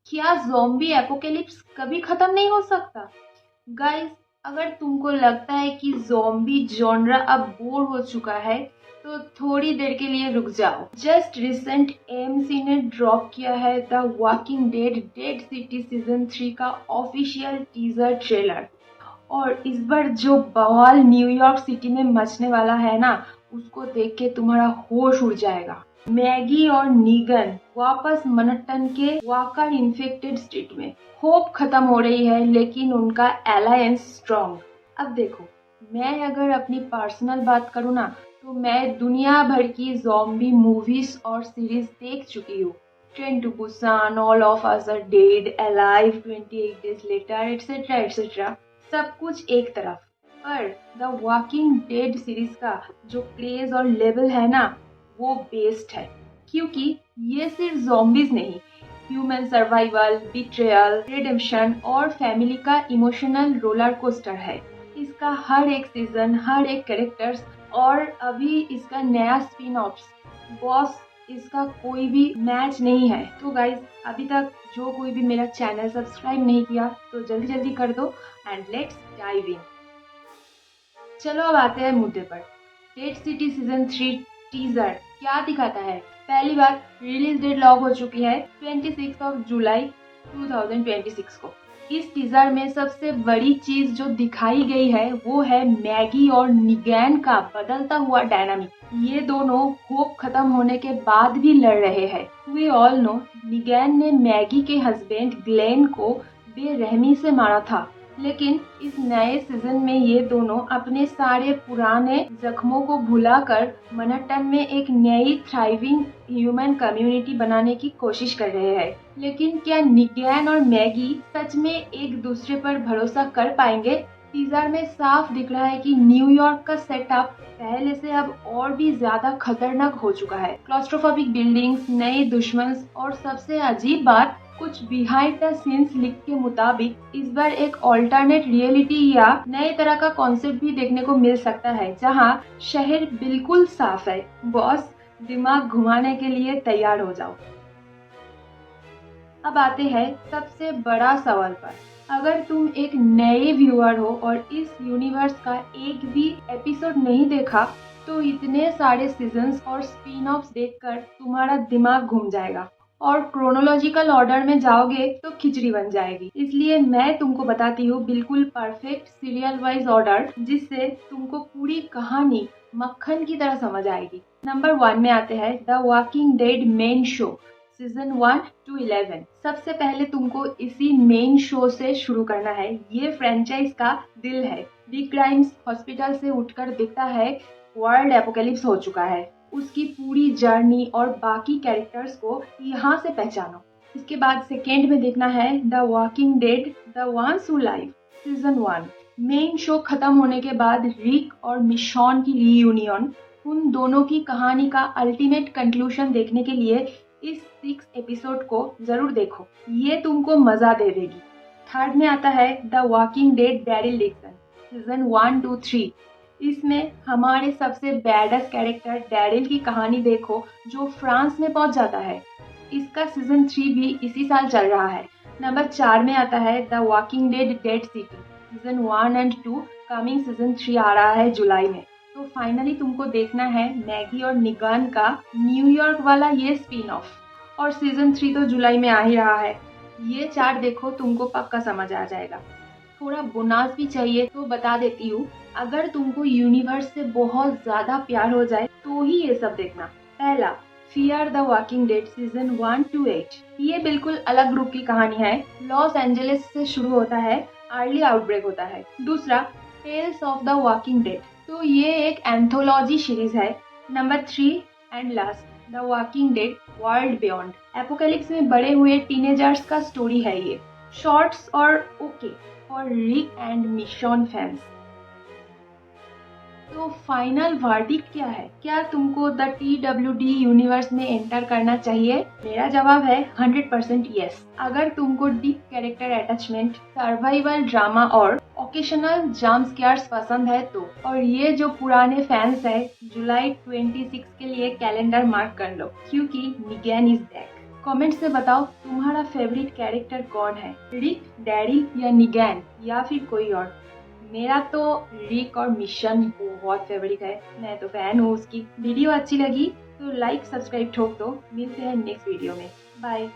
क्या zombie apocalypse कभी खत्म नहीं हो सकता? गाइस, अगर तुमको लगता है कि ज़ॉम्बी जॉनरा अब बोर हो चुका है, तो थोड़ी देर के लिए रुक जाओ। जस्ट रिसेंट एएमसी ने ड्रॉप किया है the Walking dead dead city season 3 का ऑफिशियल टीजर ट्रेलर। और इस बार जो बवाल न्यूयॉर्क सिटी में मचने वाला है ना, उसको देख के तुम्हारा होश उड़ जाएगा। मैगी और नीगन वापस मनहट्टन के वाकर इन्फेक्टेड स्ट्रीट में। होप खत्म हो रही है लेकिन उनका अलायंस स्ट्रॉन्ग। अब देखो, मैं अगर अपनी पर्सनल बात करूँ ना, तो मैं दुनिया भर की ज़ॉम्बी मूवीज और सीरीज देख चुकी हूँ। Train to Busan, All of Us Are Dead, Alive, 28 Days Later, etcetera etcetera, सब कुछ एक तरफ। पर द वॉकिंग डेड सीरीज का जो क्रेज और लेवल है ना, वो बेस्ड है। क्योंकि ये सिर्फ zombies नहीं, ह्यूमन सर्वाइवल, बिट्रेयल, रिडेम्पशन और फैमिली का इमोशनल रोलर कोस्टर है। इसका हर एक सीजन, हर एक कैरेक्टर्स और अभी इसका नया स्पिन ऑफ्स, बॉस, इसका कोई भी मैच नहीं है। तो गाइज, अभी तक जो कोई भी मेरा चैनल सब्सक्राइब नहीं किया तो जल्दी जल्दी कर दो एंड लेट्स डाइव इन। चलो अब आते हैं मुद्दे पर। डेड सिटी सीजन 3 टीजर क्या दिखाता है? पहली बार रिलीज डेट लॉक हो चुकी है 26 जुलाई 2026 को। इस टीजर में सबसे बड़ी चीज जो दिखाई गई है वो है मैगी और निगैन का बदलता हुआ डायनामिक। ये दोनों होप खत्म होने के बाद भी लड़ रहे हैं। वी ऑल नो निगैन ने मैगी के हस्बैंड ग्लेन को बेरहमी से मारा था, लेकिन इस नए सीजन में ये दोनों अपने सारे पुराने जख्मों को भुलाकर मनहट्टन में एक नई थ्राइविंग ह्यूमन कम्युनिटी बनाने की कोशिश कर रहे हैं। लेकिन क्या निगैन और मैगी सच में एक दूसरे पर भरोसा कर पाएंगे? टीजर में साफ दिख रहा है कि न्यूयॉर्क का सेटअप पहले से अब और भी ज्यादा खतरनाक हो चुका है। क्लॉस्ट्रोफोबिक बिल्डिंग्स, नए दुश्मन और सबसे अजीब बात, कुछ बिहाइंड द सीन्स लीक के मुताबिक इस बार एक ऑल्टरनेट रियलिटी या नए तरह का कॉन्सेप्ट भी देखने को मिल सकता है, जहां शहर बिल्कुल साफ है। बॉस, दिमाग घुमाने के लिए तैयार हो जाओ। अब आते हैं सबसे बड़ा सवाल पर। अगर तुम एक नए व्यूअर हो और इस यूनिवर्स का एक भी एपिसोड नहीं देखा, तो इतने सारे सीजन्स और स्पिन ऑफ्स देखकर तुम्हारा दिमाग घूम जाएगा और क्रोनोलॉजिकल ऑर्डर में जाओगे तो खिचड़ी बन जाएगी। इसलिए मैं तुमको बताती हूँ बिल्कुल परफेक्ट सीरियल वाइज ऑर्डर, जिससे तुमको पूरी कहानी मक्खन की तरह समझ आएगी। नंबर 1 में आते हैं the Walking dead main show season 1 to 11। सबसे पहले तुमको इसी मेन शो से शुरू करना है। ये फ्रेंचाइज का दिल है। बिग ग्राइम्स हॉस्पिटल से उठकर दिखता है वर्ल्ड एपोकेलिप्स हो चुका है। उसकी पूरी जर्नी और बाकी कैरेक्टर्स को यहाँ से पहचानो। इसके बाद सेकेंड में देखना है the Walking dead the ones who live season 1। Main show खत्म होने के बाद रिक और मिशॉन की रीयूनियन, उन दोनों की कहानी का अल्टीमेट कंक्लूजन देखने के लिए इस 6 एपिसोड को जरूर देखो, ये तुमको मजा दे देगी। थर्ड में आता है the Walking Dead Daryl Dixon season 1 to 3। इसमें हमारे सबसे बैडेस्ट कैरेक्टर डैरिल की कहानी देखो, जो फ्रांस में पहुंच जाता है। इसका सीजन 3 भी इसी साल चल रहा है। नंबर 4 में आता है the Walking dead dead city season 1 and 2। Coming season 3 आ रहा है जुलाई में। तो फाइनली तुमको देखना है मैगी और निगन का न्यूयॉर्क वाला ये स्पिन ऑफ। और सीजन 3 तो जुलाई में आ ही रहा है। ये 4 देखो, तुमको पक्का समझ आ जाएगा। थोड़ा बोनस भी चाहिए तो बता देती हूँ, अगर तुमको यूनिवर्स से बहुत ज्यादा प्यार हो जाए तो ही ये सब देखना। पहला, fear the Walking dead season 1 to 8। ये बिल्कुल अलग ग्रुप की कहानी है। लॉस एंजलिस से शुरू होता है, अर्ली आउटब्रेक होता है। दूसरा, Tales of the Walking Dead, तो ये एक एंथोलॉजी सीरीज है। Number 3 and last, the Walking Dead World Beyond. Apocalypse में बड़े हुए टीनेजर्स का स्टोरी है ये। शॉर्ट्स और okay for Rick and Michonne fans. तो फाइनल वर्डिक्ट क्या है? क्या तुमको द TWD यूनिवर्स में एंटर करना चाहिए? मेरा जवाब है 100% यस। अगर तुमको deep character attachment, survival drama और ओकेशनल जंप स्केयर्स पसंद है तो। और ये जो पुराने फैंस है, जुलाई 26 के लिए कैलेंडर मार्क कर लो, क्योंकि निगैन इज बैक। कमेंट्स में बताओ तुम्हारा फेवरेट कैरेक्टर कौन है, रिक, डैरिल या निगैन या फिर कोई और। मेरा तो रिक और मिशन बहुत फेवरेट है, मैं तो फैन हूँ उसकी। वीडियो अच्छी लगी तो लाइक सब्सक्राइब ठोक दो। मिलते हैं नेक्स्ट वीडियो में। बाय।